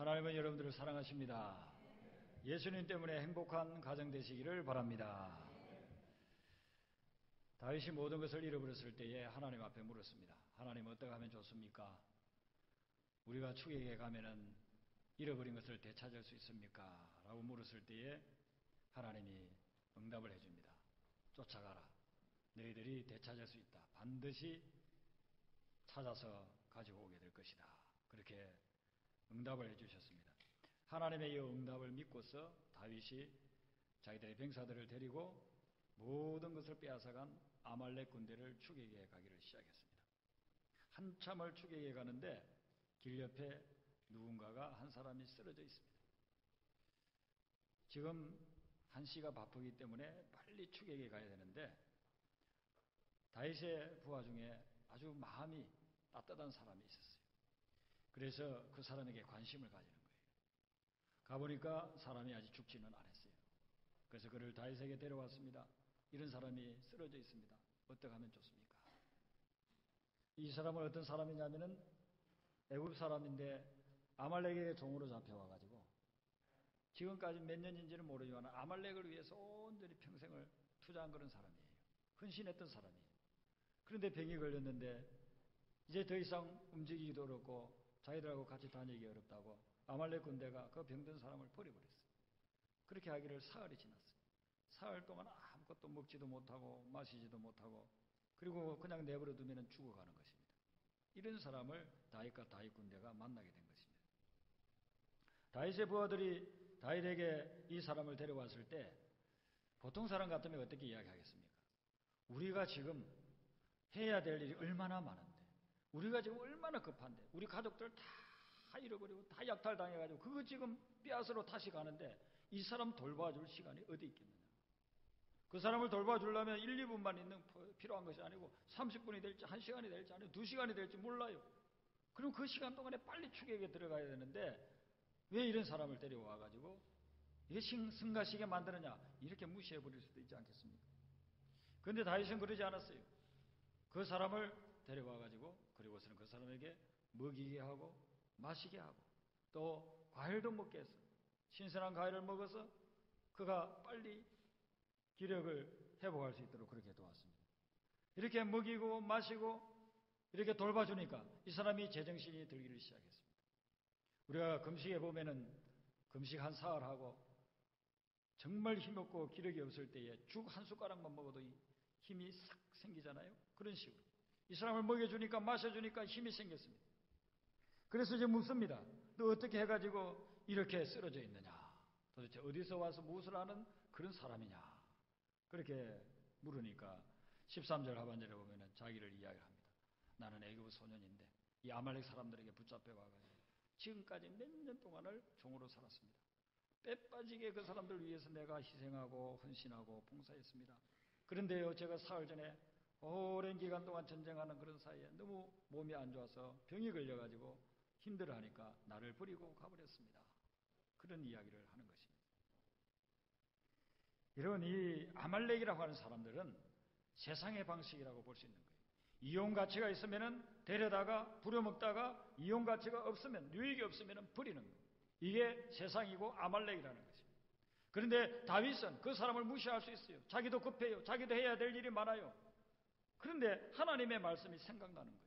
하나님은 여러분들을 사랑하십니다. 예수님 때문에 행복한 가정 되시기를 바랍니다. 다윗이 모든 것을 잃어버렸을 때에 하나님 앞에 물었습니다. 하나님, 어떻게 하면 좋습니까? 우리가 추격에 가면은 잃어버린 것을 되찾을 수 있습니까? 라고 물었을 때에 하나님이 응답을 해줍니다. 쫓아가라. 너희들이 되찾을 수 있다. 반드시 찾아서 가지고 오게 될 것이다. 그렇게 응답을 해주셨습니다. 하나님의 이 응답을 믿고서 다윗이 자기들의 병사들을 데리고 모든 것을 빼앗아간 아말렉 군대를 추격해 가기를 시작했습니다. 한참을 추격해 가는데 길 옆에 누군가가 한 사람이 쓰러져 있습니다. 지금 한시가 바쁘기 때문에 빨리 추격해 가야 되는데 다윗의 부하 중에 아주 마음이 따뜻한 사람이 있었어요. 그래서 그 사람에게 관심을 가지는 거예요. 가보니까 사람이 아직 죽지는 않았어요. 그래서 그를 다윗에게 데려왔습니다. 이런 사람이 쓰러져 있습니다. 어떻게 하면 좋습니까? 이 사람은 어떤 사람이냐면은 애굽 사람인데 아말렉의 종으로 잡혀와가지고 지금까지 몇 년인지는 모르지만 아말렉을 위해서 온전히 평생을 투자한 그런 사람이에요. 헌신했던 사람이에요. 그런데 병이 걸렸는데 이제 더 이상 움직이기도 어렵고 자기들하고 같이 다니기 어렵다고 아말렉 군대가 그 병든 사람을 버려버렸어요. 그렇게 하기를 사흘이 지났어요. 사흘 동안 아무것도 먹지도 못하고 마시지도 못하고 그리고 그냥 내버려 두면 죽어가는 것입니다. 이런 사람을 다윗과 다윗 군대가 만나게 된 것입니다. 다윗의 부하들이 다윗에게 이 사람을 데려왔을 때 보통 사람 같으면 어떻게 이야기하겠습니까? 우리가 지금 해야 될 일이 얼마나 많은데, 우리가 지금 얼마나 급한데, 우리 가족들 다 잃어버리고 다 약탈당해가지고 그거 지금 뼈앗으로 다시 가는데 이 사람 돌봐줄 시간이 어디 있겠느냐. 그 사람을 돌봐주려면 1, 2분만 있는 필요한 것이 아니고 30분이 될지 1시간이 될지 아니면 2시간이 될지 몰라요. 그럼 그 시간 동안에 빨리 추격에 들어가야 되는데 왜 이런 사람을 데려와가지고 이게 승가시게 만드느냐, 이렇게 무시해버릴 수도 있지 않겠습니까? 그런데 다윗은 그러지 않았어요. 그 사람을 데려와가지고 그리고서는 그 사람에게 먹이게 하고 마시게 하고 또 과일도 먹게 해서 신선한 과일을 먹어서 그가 빨리 기력을 회복할 수 있도록 그렇게 도왔습니다. 이렇게 먹이고 마시고 이렇게 돌봐주니까 이 사람이 제정신이 들기를 시작했습니다. 우리가 금식에 보면은 금식 한 사흘하고 정말 힘없고 기력이 없을 때에 죽 한 숟가락만 먹어도 힘이 싹 생기잖아요. 그런 식으로 이 사람을 먹여주니까 마셔주니까 힘이 생겼습니다. 그래서 이제 묻습니다. 너 어떻게 해가지고 이렇게 쓰러져 있느냐? 도대체 어디서 와서 무엇을 하는 그런 사람이냐? 그렇게 물으니까 13절 하반절에 보면 자기를 이야기합니다. 나는 애굽 소년인데 이 아말렉 사람들에게 붙잡혀 와가지고 지금까지 몇 년 동안을 종으로 살았습니다. 때 빠지게 그 사람들 위해서 내가 희생하고 헌신하고 봉사했습니다. 그런데요, 제가 사흘 전에 오랜 기간 동안 전쟁하는 그런 사이에 너무 몸이 안 좋아서 병이 걸려가지고 힘들어하니까 나를 버리고 가버렸습니다. 그런 이야기를 하는 것입니다. 이런 이 아말렉이라고 하는 사람들은 세상의 방식이라고 볼 수 있는 거예요. 이용 가치가 있으면은 데려다가 부려먹다가 이용 가치가 없으면, 유익이 없으면 버리는 거예요. 이게 세상이고 아말렉이라는 것입니다. 그런데 다윗은 그 사람을 무시할 수 있어요. 자기도 급해요. 자기도 해야 될 일이 많아요. 그런데 하나님의 말씀이 생각나는 거예요.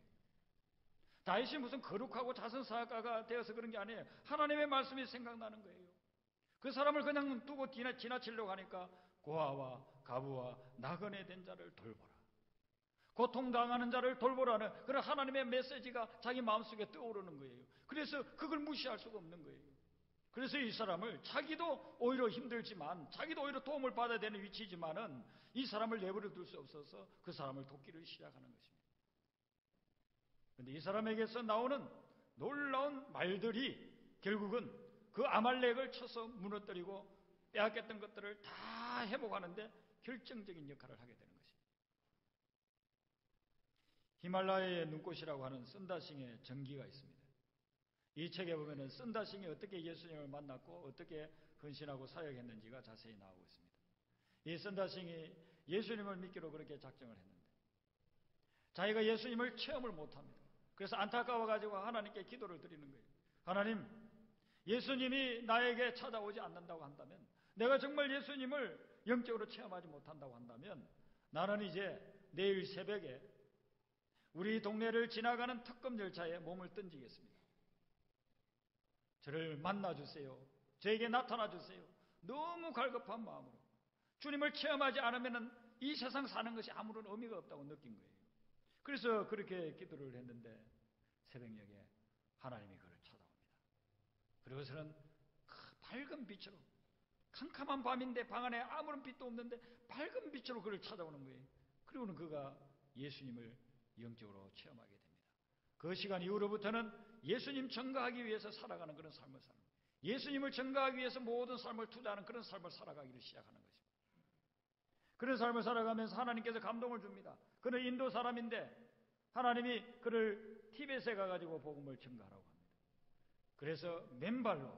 다윗이 무슨 거룩하고 자선사역가가 되어서 그런 게 아니에요. 하나님의 말씀이 생각나는 거예요. 그 사람을 그냥 두고 지나치려고 하니까 고아와 가부와 나그네 된 자를 돌보라, 고통당하는 자를 돌보라는 그런 하나님의 메시지가 자기 마음속에 떠오르는 거예요. 그래서 그걸 무시할 수가 없는 거예요. 그래서 이 사람을, 자기도 오히려 힘들지만 자기도 오히려 도움을 받아야 되는 위치지만은 이 사람을 내버려 둘 수 없어서 그 사람을 돕기를 시작하는 것입니다. 그런데 이 사람에게서 나오는 놀라운 말들이 결국은 그 아말렉을 쳐서 무너뜨리고 빼앗겼던 것들을 다 회복하는데 결정적인 역할을 하게 되는 것입니다. 히말라야의 눈꽃이라고 하는 쓴다싱의 전기가 있습니다. 이 책에 보면은 쓴다싱이 어떻게 예수님을 만났고 어떻게 헌신하고 사역했는지가 자세히 나오고 있습니다. 이 쓴다싱이 예수님을 믿기로 그렇게 작정을 했는데 자기가 예수님을 체험을 못합니다. 그래서 안타까워가지고 하나님께 기도를 드리는 거예요. 하나님, 예수님이 나에게 찾아오지 않는다고 한다면, 내가 정말 예수님을 영적으로 체험하지 못한다고 한다면, 나는 이제 내일 새벽에 우리 동네를 지나가는 특급 열차에 몸을 던지겠습니다. 저를 만나주세요. 저에게 나타나주세요. 너무 갈급한 마음으로. 주님을 체험하지 않으면 이 세상 사는 것이 아무런 의미가 없다고 느낀 거예요. 그래서 그렇게 기도를 했는데 새벽녘에 하나님이 그를 찾아옵니다. 그리고서는 밝은 빛으로, 캄캄한 밤인데 방 안에 아무런 빛도 없는데 밝은 빛으로 그를 찾아오는 거예요. 그리고는 그가 예수님을 영적으로 체험하게 됩니다. 그 시간 이후로부터는 예수님 증거하기 위해서 살아가는 그런 삶을 사는 거예요. 예수님을 증거하기 위해서 모든 삶을 투자하는 그런 삶을 살아가기를 시작하는 것입니다. 그런 삶을 살아가면서 하나님께서 감동을 줍니다. 그는 인도 사람인데 하나님이 그를 티벳에 가가지고 복음을 증거하라고 합니다. 그래서 맨발로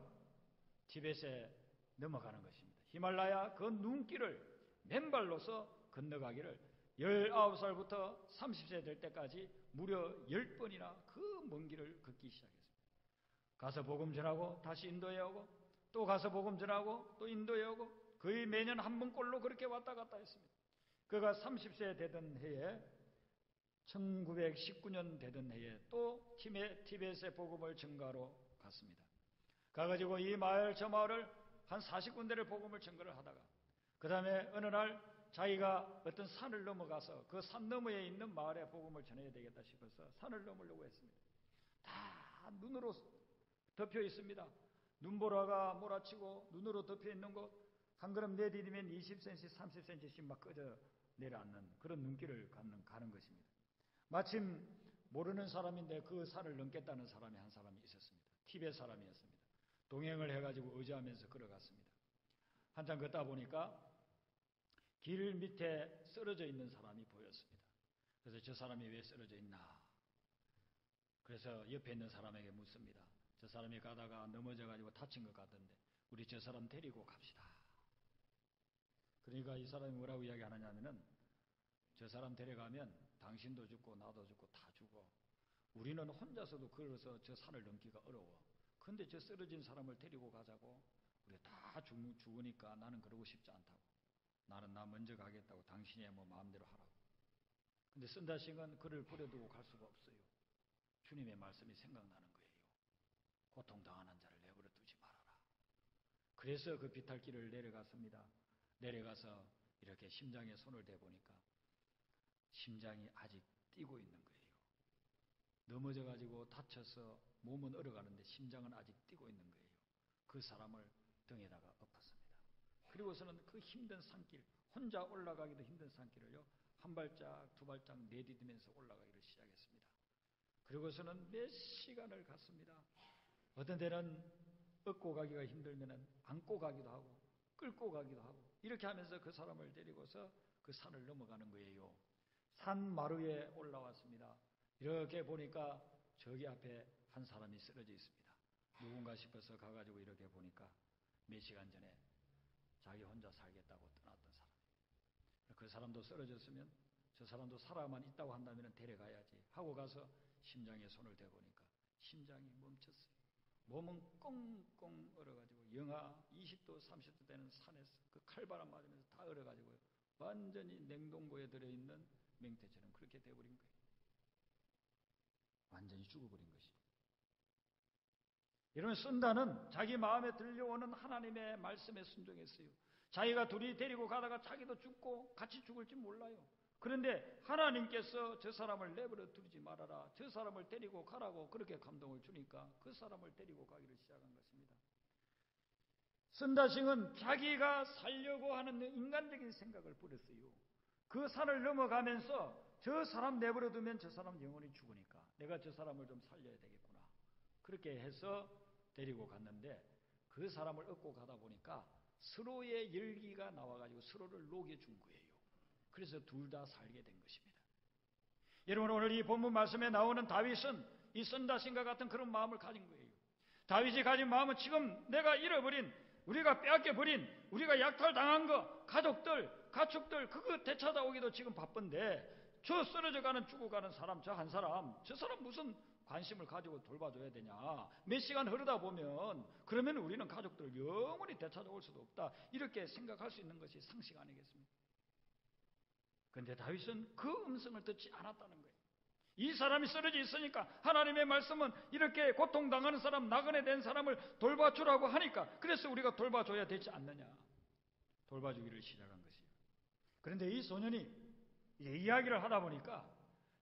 티벳에 넘어가는 것입니다. 히말라야 그 눈길을 맨발로서 건너가기를 19살부터 30세 될 때까지 무려 10번이나 그 먼 길을 걷기 시작했습니다. 가서 복음 전하고 다시 인도에 오고 또 가서 복음 전하고 또 인도에 오고 거의 매년 한 번꼴로 그렇게 왔다 갔다 했습니다. 그가 30세 되던 해에 1919년 되던 해에 또 티벳의 복음을 증거하러 갔습니다. 가가지고 이 마을 저 마을을 한 40군데를 복음을 증거를 하다가 그 다음에 어느 날 자기가 어떤 산을 넘어가서 그 산 너머에 있는 마을에 복음을 전해야 되겠다 싶어서 산을 넘으려고 했습니다. 다 눈으로 덮여 있습니다. 눈보라가 몰아치고 눈으로 덮여 있는 곳, 한 걸음 내디디면 20cm, 30cm씩 막 꺼져 내려앉는 그런 눈길을 가는 것입니다. 마침 모르는 사람인데 그 산을 넘겠다는 사람이 한 사람이 있었습니다. 티벳 사람이었습니다. 동행을 해가지고 의지하면서 걸어갔습니다. 한참 걷다 보니까 길 밑에 쓰러져 있는 사람이 보였습니다. 그래서 저 사람이 왜 쓰러져 있나? 그래서 옆에 있는 사람에게 묻습니다. 저 사람이 가다가 넘어져가지고 다친 것 같은데 우리 저 사람 데리고 갑시다. 그러니까 이 사람이 뭐라고 이야기하느냐면은 저 사람 데려가면 당신도 죽고 나도 죽고 다 죽어. 우리는 혼자서도 걸어서 저 산을 넘기가 어려워. 근데 저 쓰러진 사람을 데리고 가자고. 우리 다 죽으니까 나는 그러고 싶지 않다고. 나는 나 먼저 가겠다고. 당신이 뭐 마음대로 하라고. 근데 선다싱은 그를 버려두고 갈 수가 없어요. 주님의 말씀이 생각나는 거예요. 고통당하는 자를 내버려 두지 말아라. 그래서 그 비탈길을 내려갔습니다. 내려가서 이렇게 심장에 손을 대보니까 심장이 아직 뛰고 있는 거예요. 넘어져가지고 다쳐서 몸은 얼어가는데 심장은 아직 뛰고 있는 거예요. 그 사람을 등에다가 엎었습니다. 그리고서는 그 힘든 산길, 혼자 올라가기도 힘든 산길을요, 한 발짝 두 발짝 내디디면서 올라가기를 시작했습니다. 그리고서는 몇 시간을 갔습니다. 어떤 때는 업고 가기가 힘들면 안고 가기도 하고 끌고 가기도 하고 이렇게 하면서 그 사람을 데리고서 그 산을 넘어가는 거예요. 산 마루에 올라왔습니다. 이렇게 보니까 저기 앞에 한 사람이 쓰러져 있습니다. 누군가 싶어서 가가지고 이렇게 보니까 몇 시간 전에 자기 혼자 살겠다고 떠났던 사람. 그 사람도 쓰러졌으면 저 사람도 살아만 있다고 한다면 데려가야지 하고 가서 심장에 손을 대보니까 심장이 멈췄어요. 몸은 꽁꽁 얼어가지고 영하 20도 30도 되는 산에서 그 칼바람 맞으면서 다 얼어가지고 완전히 냉동고에 들어있는 맹태처럼 그렇게 돼버린 거예요. 완전히 죽어버린 것이. 이런 쓴다는 자기 마음에 들려오는 하나님의 말씀에 순종했어요. 자기가 둘이 데리고 가다가 자기도 죽고 같이 죽을지 몰라요. 그런데 하나님께서 저 사람을 내버려 두지 말아라, 저 사람을 데리고 가라고 그렇게 감동을 주니까 그 사람을 데리고 가기를 시작한 것입니다. 선다싱은 자기가 살려고 하는 인간적인 생각을 버렸어요. 그 산을 넘어가면서 저 사람 내버려 두면 저 사람 영원히 죽으니까 내가 저 사람을 좀 살려야 되겠구나. 그렇게 해서 데리고 갔는데 그 사람을 업고 가다 보니까 서로의 열기가 나와가지고 서로를 녹여준 거예요. 그래서 둘 다 살게 된 것입니다. 여러분, 오늘 이 본문 말씀에 나오는 다윗은 이 선다신과 같은 그런 마음을 가진 거예요. 다윗이 가진 마음은 지금 내가 잃어버린, 우리가 빼앗겨버린, 우리가 약탈당한 거, 가족들, 가축들 그거 되찾아오기도 지금 바쁜데 저 쓰러져가는 죽어가는 사람, 저 한 사람, 저 사람 무슨 관심을 가지고 돌봐줘야 되냐? 몇 시간 흐르다 보면 그러면 우리는 가족들을 영원히 되찾아올 수도 없다. 이렇게 생각할 수 있는 것이 상식 아니겠습니까? 그런데 다윗은 그 음성을 듣지 않았다는 거예요. 이 사람이 쓰러져 있으니까 하나님의 말씀은 이렇게 고통당하는 사람, 나그네 된 사람을 돌봐주라고 하니까 그래서 우리가 돌봐줘야 되지 않느냐. 돌봐주기를 시작한 것이에요. 그런데 이 소년이 이제 이야기를 하다 보니까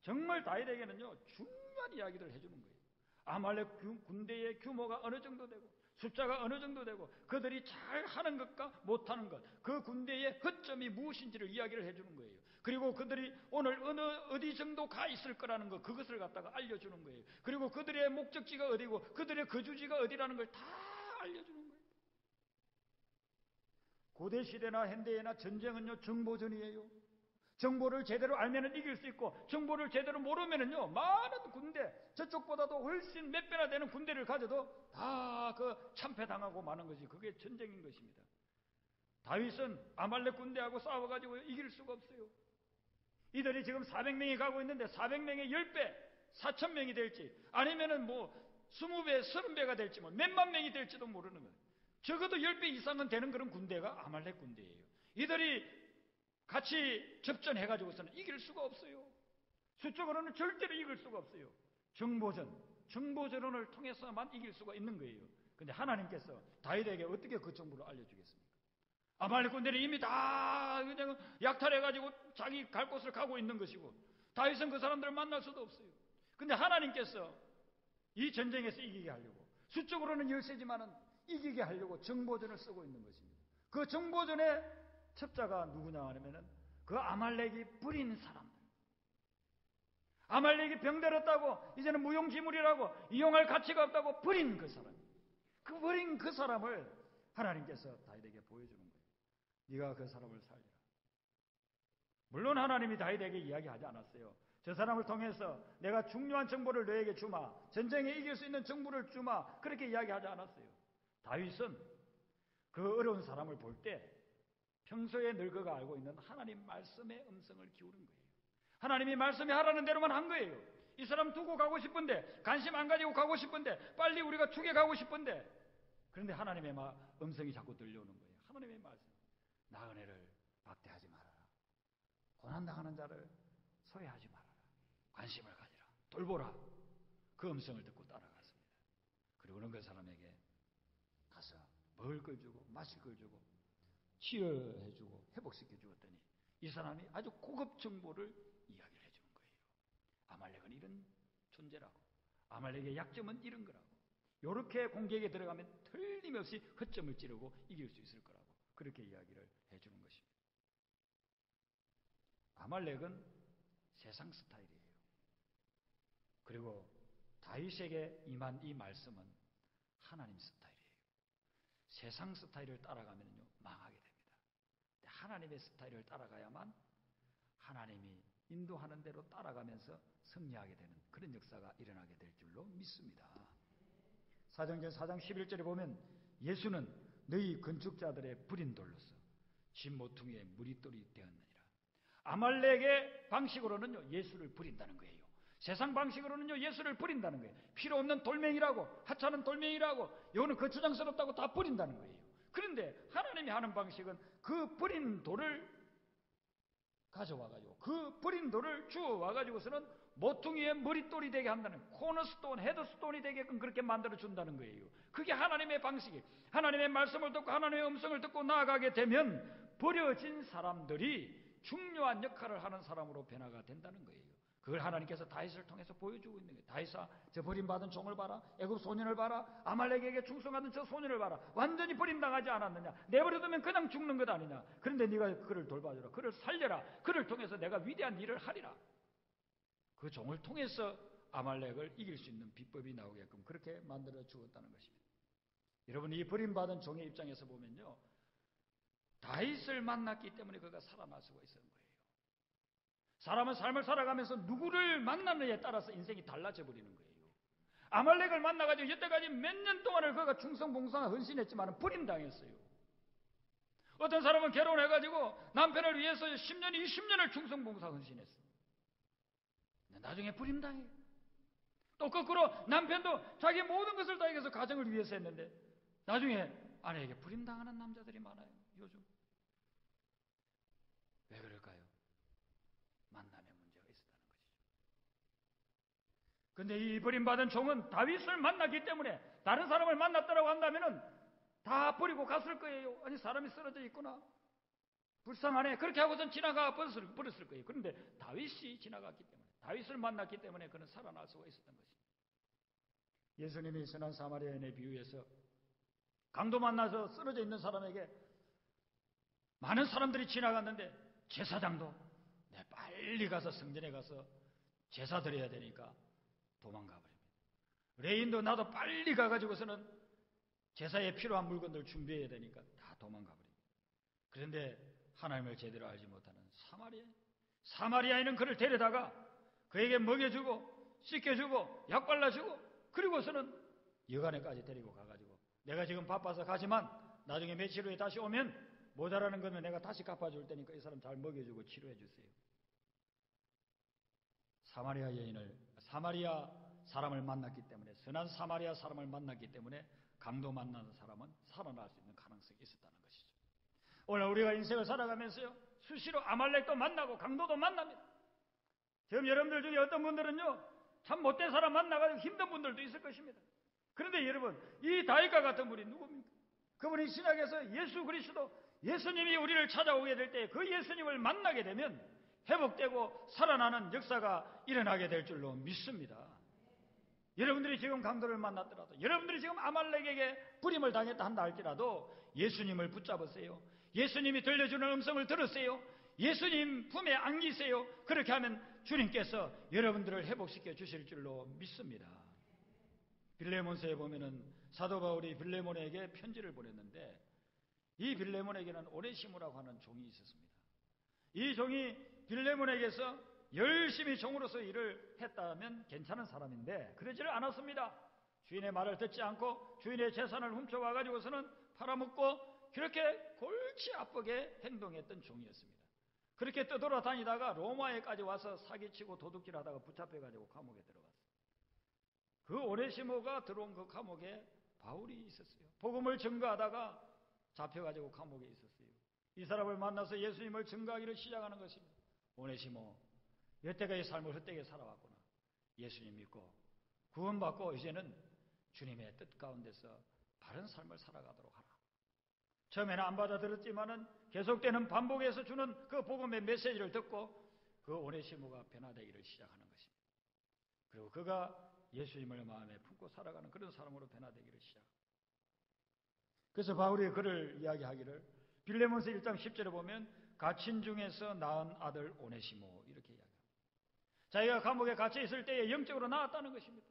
정말 다윗에게는요 중요한 이야기를 해주는 거예요. 아말렉 군대의 규모가 어느 정도 되고 숫자가 어느 정도 되고 그들이 잘 하는 것과 못하는 것, 그 군대의 허점이 무엇인지를 이야기를 해주는 거예요. 그리고 그들이 오늘 어디 정도 가 있을 거라는 것, 그것을 갖다가 알려주는 거예요. 그리고 그들의 목적지가 어디고 그들의 거주지가 어디라는 걸 다 알려주는 거예요. 고대 시대나 현대에나 전쟁은요 정보전이에요. 정보를 제대로 알면은 이길 수 있고 정보를 제대로 모르면은요 많은 군대, 저쪽보다도 훨씬 몇 배나 되는 군대를 가져도 다 그 참패당하고 마는 것이 그게 전쟁인 것입니다. 다윗은 아말렉 군대하고 싸워가지고 이길 수가 없어요. 이들이 지금 400명이 가고 있는데 400명의 10배, 4,000명이 될지 아니면은 뭐 20배, 30배가 될지 뭐 몇만 명이 될지도 모르는 거예요. 적어도 10배 이상은 되는 그런 군대가 아말렉 군대예요. 이들이 같이 접전해가지고서는 이길 수가 없어요. 수적으로는 절대로 이길 수가 없어요. 정보전을 통해서만 이길 수가 있는 거예요. 근데 하나님께서 다윗에게 어떻게 그 정보를 알려주겠습니까? 아말렉 군대는 이미 다 그냥 약탈해가지고 자기 갈 곳을 가고 있는 것이고 다윗은 그 사람들을 만날 수도 없어요. 근데 하나님께서 이 전쟁에서 이기게 하려고 수적으로는 열세지만은 이기게 하려고 정보전을 쓰고 있는 것입니다. 그 정보전의 첩자가 누구냐 하면은 그 아말렉이 부린 사람들. 아말렉이 병들었다고 이제는 무용지물이라고 이용할 가치가 없다고 부린 그 사람. 그 버린 그 사람을 하나님께서 다윗에게 보여주는 거예요. 네가 그 사람을 살리라. 물론 하나님이 다윗에게 이야기하지 않았어요. 저 사람을 통해서 내가 중요한 정보를 너에게 주마. 전쟁에 이길 수 있는 정보를 주마. 그렇게 이야기하지 않았어요. 다윗은 그 어려운 사람을 볼 때 평소에 늙어가 알고 있는 하나님 말씀의 음성을 기울인 거예요. 하나님이 말씀이 하라는 대로만 한 거예요. 이 사람 두고 가고 싶은데 관심 안 가지고 가고 싶은데 빨리 우리가 죽여 가고 싶은데 그런데 하나님의 음성이 자꾸 들려오는 거예요. 하나님의 말씀. 나그네를 박대하지 말아라. 고난당하는 자를 소외하지 말아라. 관심을 가지라. 돌보라. 그 음성을 듣고 따라갔습니다. 그리고는 그 사람에게 가서 먹을 걸 주고 마실 걸 주고 치료해주고 회복시켜주었더니 이 사람이 아주 고급 정보를 이야기를 해주는 거예요. 아말렉은 이런 존재라고, 아말렉의 약점은 이런 거라고, 이렇게 공격에 들어가면 틀림없이 허점을 찌르고 이길 수 있을 거라고 그렇게 이야기를 해주는 것입니다. 아말렉은 세상 스타일이에요. 그리고 다윗에게 임한 이 말씀은 하나님 스타일이에요. 세상 스타일을 따라가면요 망하게 됩니다. 하나님의 스타일을 따라가야만 하나님이 인도하는 대로 따라가면서 승리하게 되는 그런 역사가 일어나게 될 줄로 믿습니다. 사도행전 4장 11절에 보면 예수는 너희 건축자들의 부린 돌로서 집 모퉁이에 무리돌이 되었느니라. 아말렉의 방식으로는요 예수를 부린다는 거예요. 세상 방식으로는요 예수를 부린다는 거예요. 필요 없는 돌멩이라고, 하찮은 돌멩이라고, 이거는 거추장스럽다고 다 부린다는 거예요. 그런데 하나님이 하는 방식은 그 버린 돌을 가져와가지고 그 버린 돌을 주워와가지고서는 모퉁이의 머릿돌이 되게 한다는, 코너스톤, 헤드스톤이 되게끔 그렇게 만들어준다는 거예요. 그게 하나님의 방식이에요. 하나님의 말씀을 듣고 하나님의 음성을 듣고 나아가게 되면 버려진 사람들이 중요한 역할을 하는 사람으로 변화가 된다는 거예요. 그걸 하나님께서 다윗을 통해서 보여주고 있는 거예요. 다윗아, 저 버림받은 종을 봐라. 애굽 소년을 봐라. 아말렉에게 충성하던 저 소년을 봐라. 완전히 버림당하지 않았느냐. 내버려두면 그냥 죽는 것 아니냐. 그런데 네가 그를 돌봐주라. 그를 살려라. 그를 통해서 내가 위대한 일을 하리라. 그 종을 통해서 아말렉을 이길 수 있는 비법이 나오게끔 그렇게 만들어 주었다는 것입니다. 여러분, 이 버림받은 종의 입장에서 보면요, 다윗을 만났기 때문에 그가 살아날 수가 있었던 거예요. 사람은 삶을 살아가면서 누구를 만나느냐에 따라서 인생이 달라져 버리는 거예요. 아말렉을 만나가지고 여태까지 몇 년 동안을 그가 충성 봉사와 헌신했지만 버림당했어요. 어떤 사람은 결혼해가지고 남편을 위해서 10년, 20년을 충성 봉사 헌신했어요. 나중에 버림당해요. 또 거꾸로 남편도 자기 모든 것을 다해서 가정을 위해서 했는데 나중에 아내에게 버림당하는 남자들이 많아요. 요즘. 왜 그럴까요? 만남의 문제가 있었다는 것이죠. 근데 이 버림받은 종은 다윗을 만났기 때문에 다른 사람을 만났다고 한다면은 다 버리고 갔을 거예요. 아니, 사람이 쓰러져 있구나, 불쌍하네, 그렇게 하고선 지나가 버렸을 거예요. 그런데 다윗이 지나갔기 때문에, 다윗을 만났기 때문에 그는 살아날 수가 있었던 것입니다. 예수님이 선한 사마리아인의 비유에서 강도 만나서 쓰러져 있는 사람에게 많은 사람들이 지나갔는데 제사장도 빨리 가서 성전에 가서 제사 드려야 되니까 도망가 버립니다. 레인도 나도 빨리 가가지고서는 제사에 필요한 물건들 준비해야 되니까 다 도망가 버립니다. 그런데 하나님을 제대로 알지 못하는 사마리아인은 그를 데려다가 그에게 먹여주고 씻겨주고 약 발라주고 그리고서는 여관에까지 데리고 가가지고 내가 지금 바빠서 가지만 나중에 며칠 후에 다시 오면 모자라는 거면 내가 다시 갚아줄 테니까 이 사람 잘 먹여주고 치료해 주세요. 사마리아 사람을 만났기 때문에, 선한 사마리아 사람을 만났기 때문에 강도 만나는 사람은 살아날 수 있는 가능성이 있었다는 것이죠. 오늘 우리가 인생을 살아가면서요, 수시로 아말렉도 만나고 강도도 만납니다. 지금 여러분들 중에 어떤 분들은요, 참 못된 사람 만나가지고 힘든 분들도 있을 것입니다. 그런데 여러분, 이 다윗과 같은 분이 누굽니까? 그분이 신약에서 예수 그리스도, 예수님이 우리를 찾아오게 될 때 그 예수님을 만나게 되면 회복되고 살아나는 역사가 일어나게 될 줄로 믿습니다. 여러분들이 지금 강도를 만났더라도, 여러분들이 지금 아말렉에게 부림을 당했다 한다 할지라도 예수님을 붙잡으세요. 예수님이 들려주는 음성을 들으세요. 예수님 품에 안기세요. 그렇게 하면 주님께서 여러분들을 회복시켜 주실 줄로 믿습니다. 빌레몬서에 보면은 사도 바울이 빌레몬에게 편지를 보냈는데 이 빌레몬에게는 오네시모라고 하는 종이 있었습니다. 이 종이 빌레몬에게서 열심히 종으로서 일을 했다면 괜찮은 사람인데 그러지를 않았습니다. 주인의 말을 듣지 않고 주인의 재산을 훔쳐와 가지고서는 팔아먹고 그렇게 골치 아프게 행동했던 종이었습니다. 그렇게 떠돌아다니다가 로마에까지 와서 사기치고 도둑질하다가 붙잡혀가지고 감옥에 들어갔어요. 그 오네시모가 들어온 그 감옥에 바울이 있었어요. 복음을 증거하다가 잡혀가지고 감옥에 있었어요. 이 사람을 만나서 예수님을 증거하기를 시작하는 것입니다. 오네시모, 여태까지 삶을 헛되게 살아왔구나. 예수님 믿고 구원받고 이제는 주님의 뜻 가운데서 바른 삶을 살아가도록 하라. 처음에는 안 받아들였지만은 계속되는 반복해서 주는 그 복음의 메시지를 듣고 그 오네시모가 변화되기를 시작하는 것입니다. 그리고 그가 예수님을 마음에 품고 살아가는 그런 사람으로 변화되기를 시작합니다. 그래서 바울이 그를 이야기하기를 빌레몬서 1장 10절에 보면 갇힌 중에서 낳은 아들 오네시모 이렇게 이야기합니다. 자기가 감옥에 갇혀 있을 때에 영적으로 나았다는 것입니다.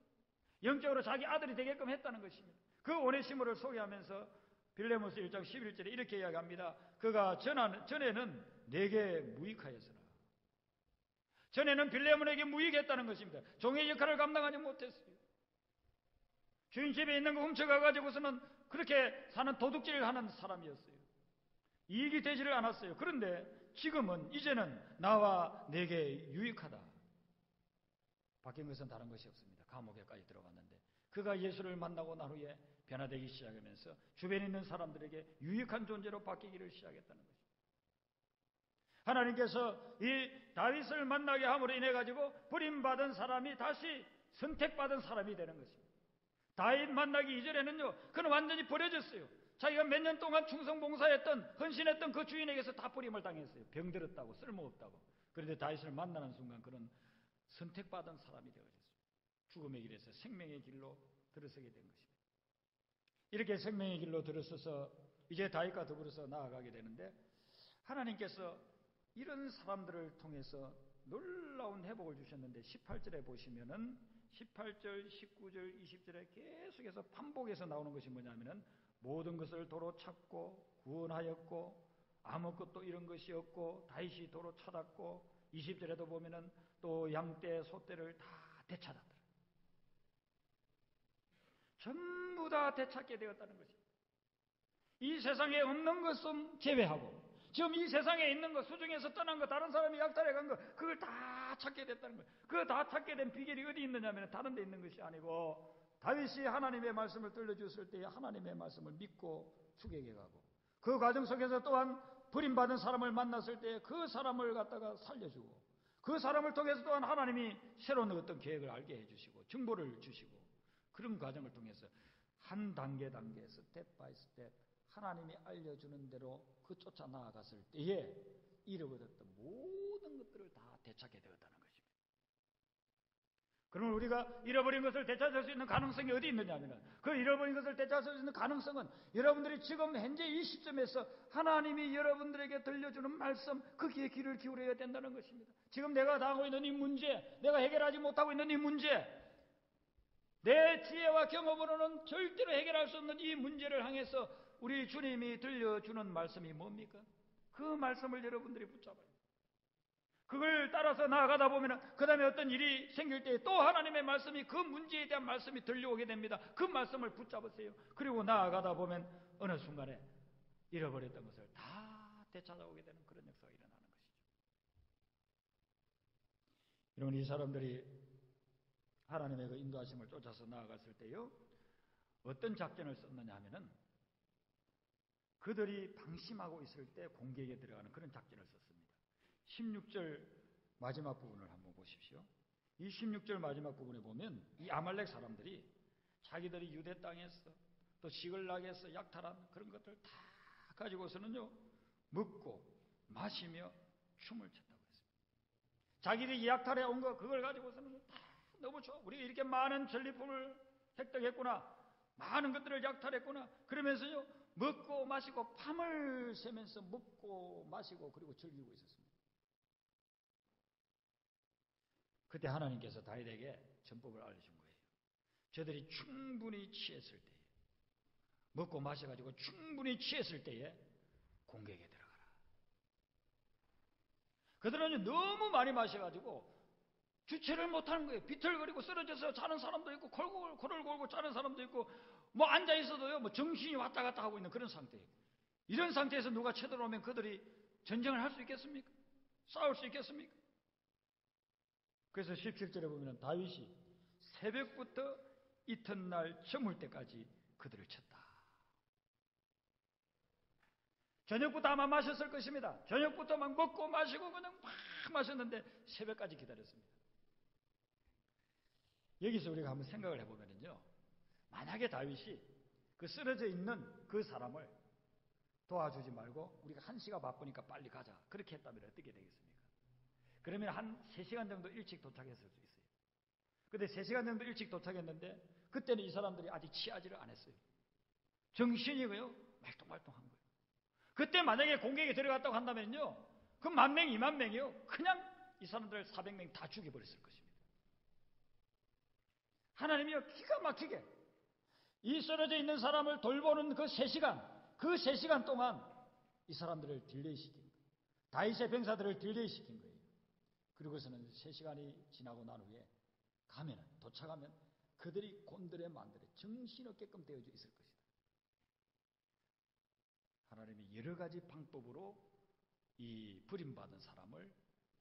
영적으로 자기 아들이 되게끔 했다는 것입니다. 그 오네시모를 소개하면서 빌레몬서 1장 11절에 이렇게 이야기합니다. 그가 전에는 내게 무익하였으나, 전에는 빌레몬에게 무익했다는 것입니다. 종의 역할을 감당하지 못했어요. 주인 집에 있는 거 훔쳐가가지고서는 그렇게 사는 도둑질을 하는 사람이었어요. 이익이 되지를 않았어요. 그런데 지금은 이제는 나와 내게 유익하다. 바뀐 것은 다른 것이 없습니다. 감옥에까지 들어갔는데 그가 예수를 만나고 난 후에 변화되기 시작하면서 주변에 있는 사람들에게 유익한 존재로 바뀌기를 시작했다는 것입니다. 하나님께서 이 다윗을 만나게 함으로 인해 가지고 버림받은 사람이 다시 선택받은 사람이 되는 것입니다. 다윗 만나기 이전에는요, 그는 완전히 버려졌어요. 자기가 몇 년 동안 충성봉사했던, 헌신했던 그 주인에게서 다 버림을 당했어요. 병들었다고, 쓸모없다고. 그런데 다윗을 만나는 순간 그는 선택받은 사람이 되어졌어요. 죽음의 길에서 생명의 길로 들어서게 된 것입니다. 이렇게 생명의 길로 들어서서 이제 다윗과 더불어서 나아가게 되는데 하나님께서 이런 사람들을 통해서 놀라운 회복을 주셨는데 18절에 보시면은 18절, 19절, 20절에 계속해서 반복해서 나오는 것이 뭐냐면은 모든 것을 도로 찾고 구원하였고 아무것도 잃은 것이 없고 다윗이 도로 찾았고 20절에도 보면은 또 양떼, 소떼를 다 되찾았더라. 전부 다 되찾게 되었다는 것입니다. 이 세상에 없는 것은 제외하고 지금 이 세상에 있는 것, 수중에서 떠난 것, 다른 사람이 약탈해 간 것, 그걸 다 찾게 됐다는 거예요. 그 다 찾게 된 비결이 어디 있느냐면 다른 데 있는 것이 아니고 다윗이 하나님의 말씀을 들려주었을 때에 하나님의 말씀을 믿고 추격해 가고 그 과정 속에서 또한 버림받은 사람을 만났을 때 그 사람을 갖다가 살려주고 그 사람을 통해서 또한 하나님이 새로운 어떤 계획을 알게 해주시고 정보를 주시고 그런 과정을 통해서 한 단계 스텝 바이 스텝 하나님이 알려주는 대로 그 쫓아 나아갔을 때에 잃어버렸던 모든 것들을 다 되찾게 되었다는 것입니다. 그러면 우리가 잃어버린 것을 되찾을 수 있는 가능성이 어디 있느냐면 그 잃어버린 것을 되찾을 수 있는 가능성은 여러분들이 지금 현재 이 시점에서 하나님이 여러분들에게 들려주는 말씀 거기에 귀를 기울여야 된다는 것입니다. 지금 내가 당하고 있는 이 문제, 내가 해결하지 못하고 있는 이 문제, 내 지혜와 경험으로는 절대로 해결할 수 없는 이 문제를 향해서 우리 주님이 들려주는 말씀이 뭡니까? 그 말씀을 여러분들이 붙잡아야 돼요. 그걸 따라서 나아가다 보면 그 다음에 어떤 일이 생길 때 또 하나님의 말씀이 그 문제에 대한 말씀이 들려오게 됩니다. 그 말씀을 붙잡으세요. 그리고 나아가다 보면 어느 순간에 잃어버렸던 것을 다 되찾아오게 되는 그런 역사가 일어나는 것이죠. 여러분, 이 사람들이 하나님의 그 인도하심을 쫓아서 나아갔을 때요 어떤 작전을 썼느냐 하면은 그들이 방심하고 있을 때 공격에 들어가는 그런 작전을 썼습니다. 16절 마지막 부분을 한번 보십시오. 이 16절 마지막 부분에 보면 이 아말렉 사람들이 자기들이 유대 땅에서 또 시글락에서 약탈한 그런 것들 다 가지고서는요 먹고 마시며 춤을 췄다고 했습니다. 자기들이 약탈해 온 거 그걸 가지고서는 다 너무 좋아. 우리가 이렇게 많은 전리품을 획득했구나. 많은 것들을 약탈했구나. 그러면서요 먹고 마시고 밤을 새면서 먹고 마시고 그리고 즐기고 있었습니다. 그때 하나님께서 다윗에게 전법을 알려준 거예요. 저들이 충분히 취했을 때에 먹고 마셔가지고 충분히 취했을 때에 공격에 들어가라. 그들은 너무 많이 마셔가지고 주체를 못하는 거예요. 비틀거리고 쓰러져서 자는 사람도 있고 코를 골고 자는 사람도 있고 뭐 앉아있어도요 뭐 정신이 왔다 갔다 하고 있는 그런 상태예요. 이런 상태에서 누가 쳐들어오면 그들이 전쟁을 할 수 있겠습니까? 싸울 수 있겠습니까? 그래서 17절에 보면 다윗이 새벽부터 이튿날 저물 때까지 그들을 쳤다. 저녁부터 아마 마셨을 것입니다. 저녁부터 막 먹고 마시고 그냥 막 마셨는데 새벽까지 기다렸습니다. 여기서 우리가 한번 생각을 해보면요, 만약에 다윗이 그 쓰러져 있는 그 사람을 도와주지 말고 우리가 1시가 바쁘니까 빨리 가자 그렇게 했다면 어떻게 되겠습니까? 그러면 한 3시간 정도 일찍 도착했을 수 있어요. 근데 3시간 정도 일찍 도착했는데 그때는 이 사람들이 아직 취하지를 않았어요. 정신이고요 말똥말똥한 거예요. 그때 만약에 공격에 들어갔다고 한다면요 그 10,000명 20,000명이요 그냥 이 사람들 400명 다 죽여버렸을 것입니다. 하나님이요 기가 막히게 이 쓰러져 있는 사람을 돌보는 그 3시간 동안 이 사람들을 딜레이시킨 거예요. 다윗의 병사들을 딜레이시킨 거예요. 그리고서는 3시간이 지나고 난 후에 도착하면 그들이 곤드레 만드레 정신없게끔 되어져 있을 것이다. 하나님이 여러 가지 방법으로 이 버림받은 사람을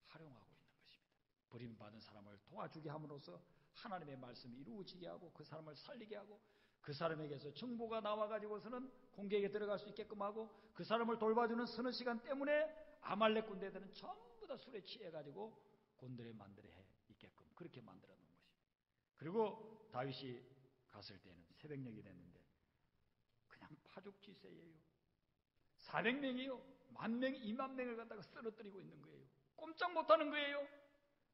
활용하고 있는 것입니다. 버림받은 사람을 도와주게 함으로써 하나님의 말씀이 이루어지게 하고 그 사람을 살리게 하고 그 사람에게서 정보가 나와가지고서는 공격에 들어갈 수 있게끔 하고 그 사람을 돌봐주는 서너 시간 때문에 아말렉 군대들은 전부 다 술에 취해가지고 곤드레 만드레 해 있게끔 그렇게 만들어 놓은 것입니다. 그리고 다윗이 갔을 때는 새벽녘이 됐는데 그냥 파죽지세예요. 400명이요 10,000명 20,000명을 갖다가 쓰러뜨리고 있는 거예요. 꼼짝 못하는 거예요.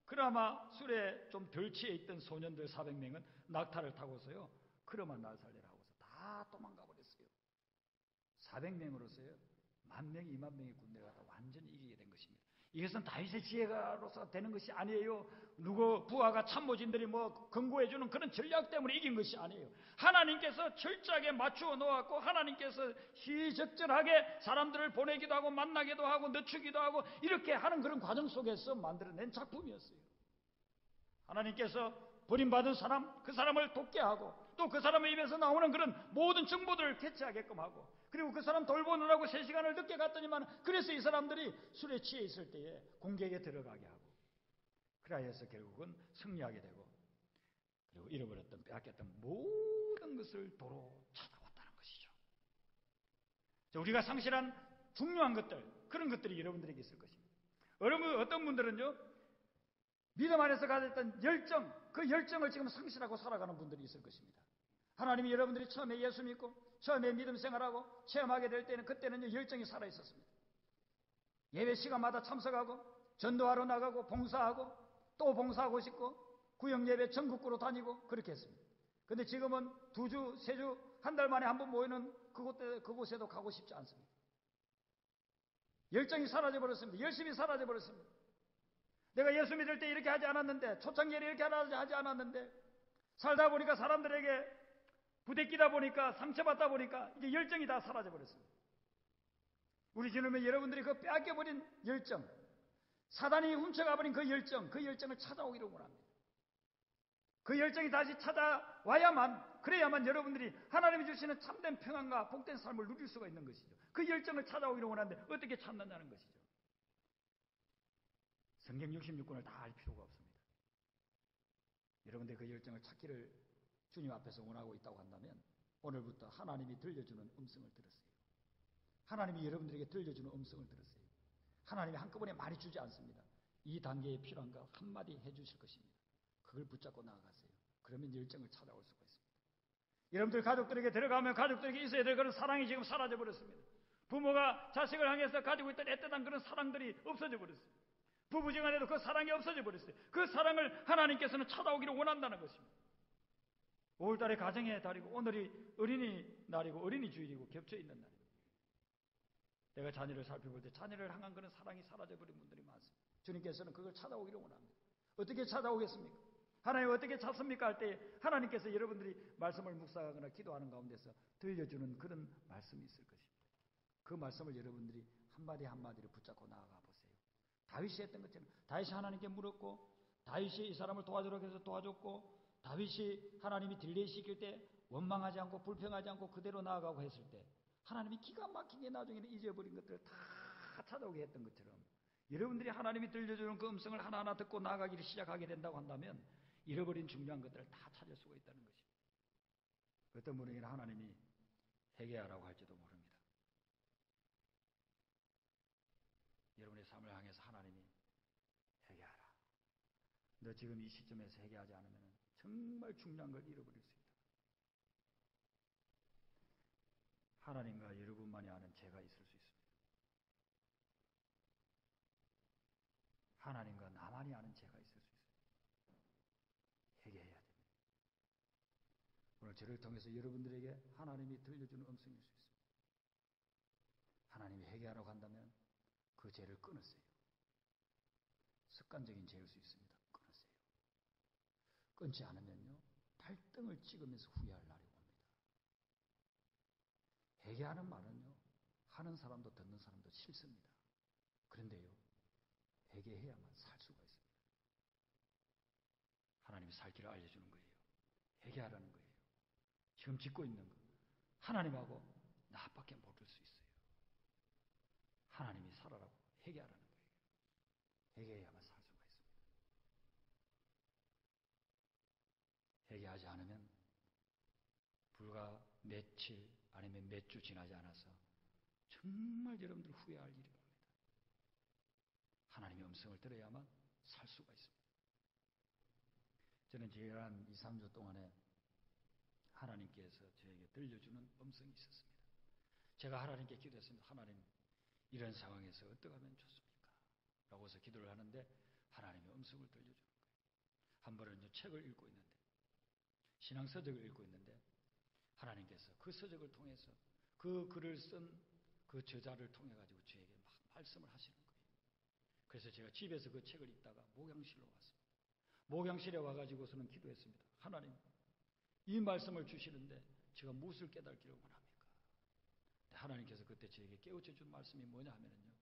그나마 술에 좀 덜 취해 있던 소년들 400명은 낙타를 타고서요 그러만 날 살리라 하고서 다 도망가 버렸어요. 400명으로서요 10,000명 20,000명의 군대가 다 완전히 이기게 된 것입니다. 이것은 다윗의 지혜가로서 되는 것이 아니에요. 누구 부하가 참모진들이 뭐 권고해주는 그런 전략 때문에 이긴 것이 아니에요. 하나님께서 철저하게 맞추어 놓았고 하나님께서 시적절하게 사람들을 보내기도 하고 만나기도 하고 늦추기도 하고 이렇게 하는 그런 과정 속에서 만들어낸 작품이었어요. 하나님께서 버림받은 사람, 그 사람을 돕게 하고 또 그 사람의 입에서 나오는 그런 모든 정보들을 캐치하게끔 하고 그리고 그 사람 돌보느라고 3시간을 늦게 갔더니만 그래서 이 사람들이 술에 취해 있을 때에 공격에 들어가게 하고 그라에서 결국은 승리하게 되고, 그리고 잃어버렸던 빼앗겼던 모든 것을 도로 찾아왔다는 것이죠. 우리가 상실한 중요한 것들, 그런 것들이 여러분들에게 있을 것입니다. 여러분, 어떤 분들은요, 믿음 안에서 가졌던 열정, 그 열정을 지금 상실하고 살아가는 분들이 있을 것입니다. 하나님이 여러분들이 처음에 예수 믿고 처음에 믿음 생활하고 체험하게 될 때는, 그때는 열정이 살아 있었습니다. 예배 시간마다 참석하고 전도하러 나가고 봉사하고 또 봉사하고 싶고 구역 예배 전국구로 다니고 그렇게 했습니다. 그런데 지금은 2주, 3주, 한 달 만에 한 번 모이는 그곳에도 가고 싶지 않습니다. 열정이 사라져버렸습니다. 열심히 사라져버렸습니다. 내가 예수 믿을 때 이렇게 하지 않았는데, 초창기에 이렇게 하지 않았는데, 살다 보니까 사람들에게 부대끼다 보니까, 상처받다 보니까 이제 열정이 다 사라져버렸습니다. 우리 주님은 여러분들이 그 빼앗겨버린 열정, 사단이 훔쳐가버린 그 열정을 찾아오기를 원합니다. 그 열정이 다시 찾아와야만, 그래야만 여러분들이 하나님이 주시는 참된 평안과 복된 삶을 누릴 수가 있는 것이죠. 그 열정을 찾아오기를 원하는데 어떻게 찾느냐는 것이죠. 성경 66권을 다 알 필요가 없습니다. 여러분들 그 열정을 찾기를 주님 앞에서 원하고 있다고 한다면 오늘부터 하나님이 들려주는 음성을 들으세요. 하나님이 여러분들에게 들려주는 음성을 들으세요. 하나님이 한꺼번에 많이 주지 않습니다. 이 단계에 필요한 거 한마디 해주실 것입니다. 그걸 붙잡고 나아가세요. 그러면 열정을 찾아올 수가 있습니다. 여러분들 가족들에게 들어가면 가족들에게 있어야 될 그런 사랑이 지금 사라져버렸습니다. 부모가 자식을 향해서 가지고 있던 애틋한 그런 사랑들이 없어져 버렸습니다. 부부지간에도 그 사랑이 없어져 버렸어요. 그 사랑을 하나님께서는 찾아오기를 원한다는 것입니다. 5월달에 가정의 달이고 오늘이 어린이날이고 어린이주일이고 겹쳐 있는 날입니다. 내가 자녀를 살펴볼 때 자녀를 향한 그런 사랑이 사라져버린 분들이 많습니다. 주님께서는 그걸 찾아오기를 원합니다. 어떻게 찾아오겠습니까? 하나님 어떻게 찾습니까? 할 때 하나님께서 여러분들이 말씀을 묵상하거나 기도하는 가운데서 들려주는 그런 말씀이 있을 것입니다. 그 말씀을 여러분들이 한마디 한마디를 붙잡고 나아가 보세요. 다윗이 했던 것처럼, 다윗이 하나님께 물었고, 다윗이 이 사람을 도와주라고 해서 도와줬고, 다윗이 하나님이 딜레이 시킬 때 원망하지 않고 불평하지 않고 그대로 나아가고 했을 때 하나님이 기가 막히게 나중에는 잊어버린 것들을 다 찾아오게 했던 것처럼, 여러분들이 하나님이 들려주는 그 음성을 하나하나 듣고 나아가기를 시작하게 된다고 한다면 잃어버린 중요한 것들을 다 찾을 수가 있다는 것입니다. 어떤 분에게는 하나님이 회개하라고 할지도 모릅니다. 여러분의 삶을 향해서 하나님이 회개하라. 너 지금 이 시점에서 회개하지 않으면 정말 중요한 걸 잃어버릴 수 있다. 하나님과 여러분만이 아는 죄가 있을 수 있습니다. 하나님과 나만이 아는 죄가 있을 수 있습니다. 회개해야 됩니다. 오늘 저를 통해서 여러분들에게 하나님이 들려주는 음성일 수 있습니다. 하나님이 회개하라고 한다면 그 죄를 끊으세요. 습관적인 죄일 수 있습니다. 끊으세요. 끊지 않으면요, 발등을 찍으면서 후회할 날이 옵니다. 회개하는 말은요, 하는 사람도 듣는 사람도 싫습니다. 그런데요, 회개해야만 살 수가 있습니다. 하나님이 살 길을 알려주는 거예요. 회개하라는 거예요. 지금 짓고 있는 거 하나님하고 나밖에 모를 수 있어요. 하나님이 살아라고 회개하라는 거예요. 회개해야만 살 수가 있습니다. 회개하지 않으면 불과 며칠 아니면 몇 주 지나지 않아서 정말 여러분들 후회할 일이 옵니다. 하나님의 음성을 들어야만 살 수가 있습니다. 저는 지난 2, 3주 동안에 하나님께서 저에게 들려주는 음성이 있었습니다. 제가 하나님께 기도했습니다. 하나님, 이런 상황에서 어떻게 하면 좋습니까? 라고 해서 기도를 하는데 하나님의 음성을 들려주는 거예요. 한 번은 책을 읽고 있는데, 신앙서적을 읽고 있는데 하나님께서 그 서적을 통해서 그 글을 쓴 그 저자를 통해 가지고 저에게 막 말씀을 하시는 거예요. 그래서 제가 집에서 그 책을 읽다가 목양실로 왔습니다. 목양실에 와가지고서는 기도했습니다. 하나님, 이 말씀을 주시는데 제가 무엇을 깨닫기를 원합니까? 하나님께서 그때 저에게 깨우쳐 준 말씀이 뭐냐 하면요,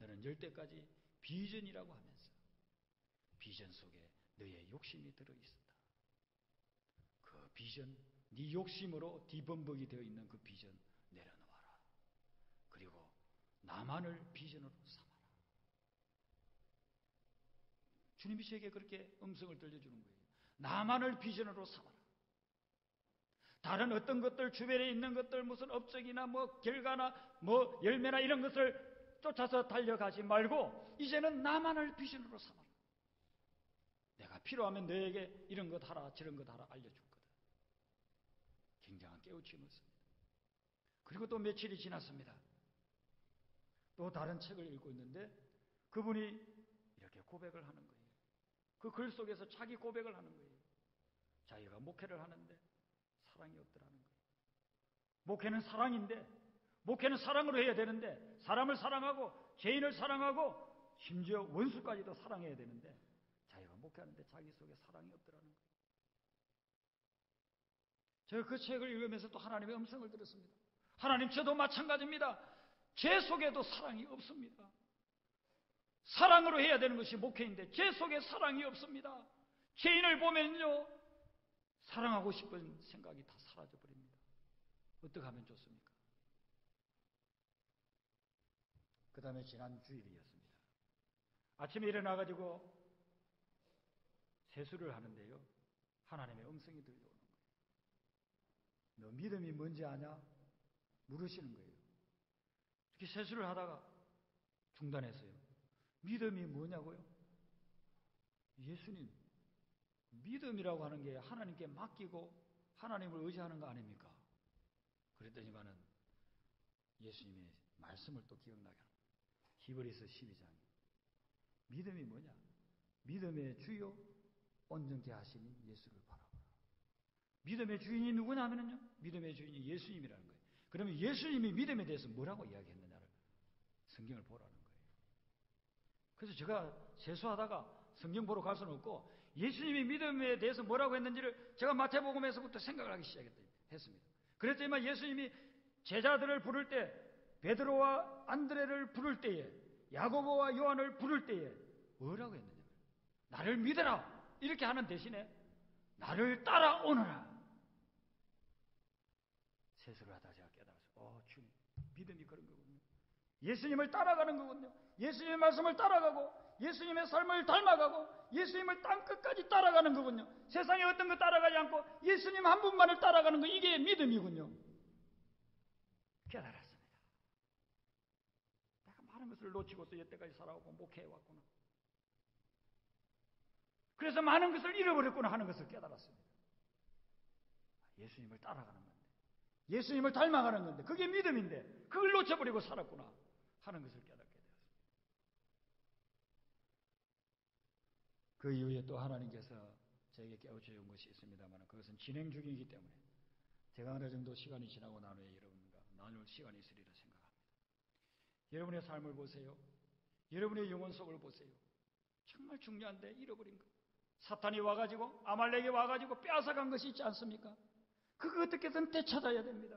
너는 열대까지 비전이라고 하면서 비전 속에 너의 욕심이 들어있었다. 그 비전, 네 욕심으로 뒤범벅이 되어 있는 그 비전 내려놓아라. 그리고 나만을 비전으로 삼아라. 주님이 저에게 그렇게 음성을 들려주는 거예요. 나만을 비전으로 삼아라. 다른 어떤 것들, 주변에 있는 것들, 무슨 업적이나 뭐 결과나 뭐 열매나 이런 것을 쫓아서 달려가지 말고 이제는 나만을 비전으로 삼아라. 내가 필요하면 너에게 이런 것 하라 저런 것 하라 알려줄 거다. 굉장한 깨우침이었습니다. 그리고 또 며칠이 지났습니다. 또 다른 책을 읽고 있는데 그분이 이렇게 고백을 하는 거예요. 그 글 속에서 자기 고백을 하는 거예요. 자기가 목회를 하는데 사랑이 없더라는 거예요. 목회는 사랑인데, 목회는 사랑으로 해야 되는데, 사람을 사랑하고 죄인을 사랑하고 심지어 원수까지도 사랑해야 되는데 자기가 목회하는데 자기 속에 사랑이 없더라는 거예요. 제가 그 책을 읽으면서 또 하나님의 음성을 들었습니다. 하나님, 저도 마찬가지입니다. 제 속에도 사랑이 없습니다. 사랑으로 해야 되는 것이 목회인데 제 속에 사랑이 없습니다. 죄인을 보면요 사랑하고 싶은 생각이 다 사라져버립니다. 어떻게 하면 좋습니까? 그 다음에 지난 주일이었습니다. 아침에 일어나가지고 세수를 하는데요 하나님의 음성이 들려오는 거예요. 너 믿음이 뭔지 아냐? 물으시는 거예요. 이렇게 세수를 하다가 중단했어요. 믿음이 뭐냐고요? 예수님, 믿음이라고 하는 게 하나님께 맡기고 하나님을 의지하는 거 아닙니까? 그랬더니만은 예수님의 말씀을 또 기억나게 합니다. 히브리서 12장. 믿음이 뭐냐? 믿음의 주요 온전케 하시니 예수를 바라보라. 믿음의 주인이 누구냐 하면요 믿음의 주인이 예수님이라는 거예요. 그러면 예수님이 믿음에 대해서 뭐라고 이야기했느냐를 성경을 보라는 거예요. 그래서 제가 세수하다가 성경 보러 갈 수는 없고 예수님이 믿음에 대해서 뭐라고 했는지를 제가 마태복음에서부터 생각을 하기 시작했습니다. 그랬더니만 예수님이 제자들을 부를 때 베드로와 안드레를 부를 때에 야고보와 요한을 부를 때에 뭐라고 했느냐? 나를 믿어라 이렇게 하는 대신에 나를 따라오너라. 세수를 하다 제가 깨달았어요. 주님, 믿음이 그런 거군요. 예수님을 따라가는 거군요. 예수님의 말씀을 따라가고 예수님의 삶을 닮아가고 예수님을 땅끝까지 따라가는 거군요. 세상에 어떤 거 따라가지 않고 예수님 한 분만을 따라가는 거, 이게 믿음이군요. 깨달았습니다. 내가 많은 것을 놓치고서 여태까지 살아오고 목회해왔구나. 그래서 많은 것을 잃어버렸구나 하는 것을 깨달았습니다. 예수님을 따라가는 건데, 예수님을 닮아가는 건데, 그게 믿음인데 그걸 놓쳐버리고 살았구나 하는 것을 깨닫게 되었습니다. 그 이후에 또 하나님께서 저에게 깨우쳐 준 것이 있습니다만 그것은 진행 중이기 때문에 제가 어느 정도 시간이 지나고 난 후에 여러분과 나눌 시간이 있으리라 생각합니다. 여러분의 삶을 보세요. 여러분의 영혼 속을 보세요. 정말 중요한데 잃어버린 것. 사탄이 와가지고 아말렉이 와가지고 빼앗아간 것이 있지 않습니까? 그거 어떻게든 되찾아야 됩니다.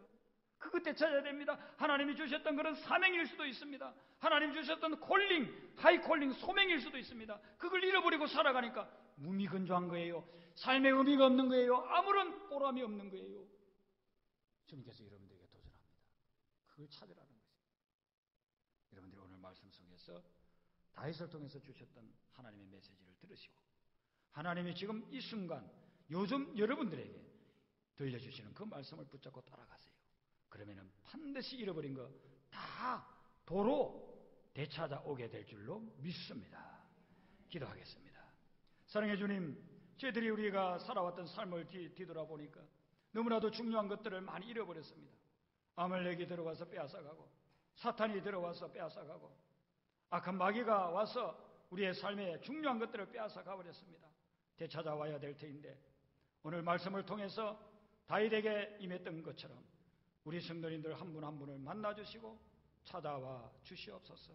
그거 되찾아야 됩니다. 하나님이 주셨던 그런 사명일 수도 있습니다. 하나님 주셨던 콜링, 하이 콜링, 소명일 수도 있습니다. 그걸 잃어버리고 살아가니까 무미건조한 거예요. 삶의 의미가 없는 거예요. 아무런 보람이 없는 거예요. 주님께서 여러분들에게 도전합니다. 그걸 찾으라는 것입니다. 여러분들이 오늘 말씀 속에서 다윗을 통해서 주셨던 하나님의 메시지를 들으시고 하나님이 지금 이 순간 요즘 여러분들에게 들려주시는 그 말씀을 붙잡고 따라가세요. 그러면은 반드시 잃어버린 거 다 도로 되찾아오게 될 줄로 믿습니다. 기도하겠습니다. 사랑해 주님, 저희들이 우리가 살아왔던 삶을 뒤돌아보니까 너무나도 중요한 것들을 많이 잃어버렸습니다. 아말렉이 들어와서 빼앗아가고 사탄이 들어와서 빼앗아가고 악한 마귀가 와서 우리의 삶에 중요한 것들을 빼앗아가 버렸습니다. 되찾아와야 될 터인데 오늘 말씀을 통해서 다윗에게 임했던 것처럼 우리 성도님들 한 분 한 분을 만나주시고 찾아와 주시옵소서.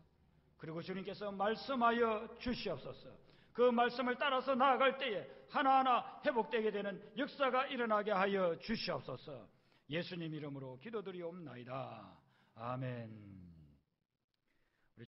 그리고 주님께서 말씀하여 주시옵소서. 그 말씀을 따라서 나아갈 때에 하나하나 회복되게 되는 역사가 일어나게 하여 주시옵소서. 예수님 이름으로 기도드리옵나이다. 아멘.